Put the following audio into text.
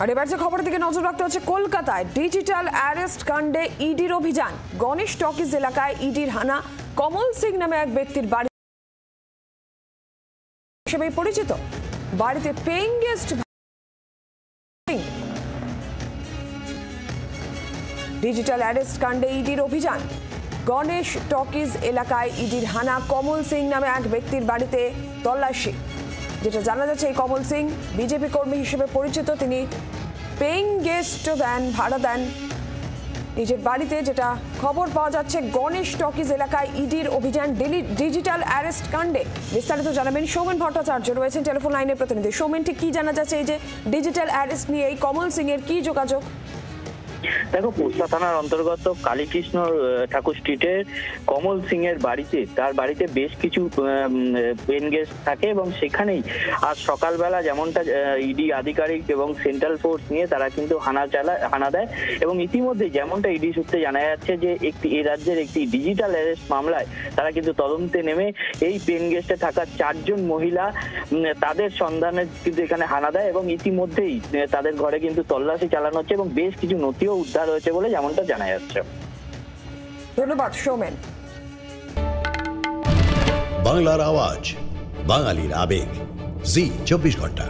আর এবার যে খবরের দিকে নজর রাখতে হচ্ছে, কলকাতায় ডিজিটাল অ্যারেস্ট কাণ্ডে ইডির অভিযান। গণেশ টকিজ এলাকায় ইডির হানা। কমল সিং নামে এক ব্যক্তির বাড়ি হিসেবে পরিচিত, বাড়িতে পেইং গেস্ট। ডিজিটাল অ্যারেস্ট কাণ্ডে ইডির অভিযান। গণেশ টকিজ এলাকায় ইডির হানা। কমল সিং নামে এক ব্যক্তির বাড়িতে তল্লাশি। যেটা জানা যাচ্ছে, এই কমল সিং বিজেপি কর্মী হিসেবে পরিচিত। তিনি পেইং গেস্ট দেন, ভাড়া দেন নিজের বাড়িতে। যেটা খবর পাওয়া যাচ্ছে, গণেশ টকিজ এলাকায় ইডির অভিযান ডিজিটাল অ্যারেস্ট কাণ্ডে। বিস্তারিত জানাবেন সৌমেন ভট্টাচার্য, রয়েছেন টেলিফোন লাইনের প্রতিনিধি। সৌমেন, ঠিক কি জানা যাচ্ছে এই যে ডিজিটাল অ্যারেস্ট নিয়ে এই কমল সিং এর কি যোগাযোগ? দেখো, পোস্তা থানার অন্তর্গত কালীকৃষ্ণ ঠাকুর স্ট্রিটের কমল সিং এর বাড়িতে, তার বাড়িতে বেশ কিছু পেন গেস্ট থাকে এবং সেখানেই আজ সকালবেলা যেমনটা ইডি আধিকারিক এবং সেন্ট্রাল ফোর্স নিয়ে তারা কিন্তু হানা দেয়। এবং ইতিমধ্যে যেমনটা ইডি সূত্রে জানা যাচ্ছে যে এই রাজ্যের একটি ডিজিটাল অ্যারেস্ট মামলায় তারা কিন্তু তদন্তে নেমে এই পেন গেস্টে থাকা 4 জন মহিলা, তাদের সন্ধানে কিন্তু এখানে হানা দেয় এবং ইতিমধ্যেই তাদের ঘরে কিন্তু তল্লাশি চালানো হচ্ছে এবং বেশ কিছু নথিও উদ্ধার হয়েছে বলে যেমনটা জানা যাচ্ছে। ধন্যবাদ সৌমেন। বাংলার আওয়াজ, বাঙালির আবেগ, জি 24 ঘন্টা।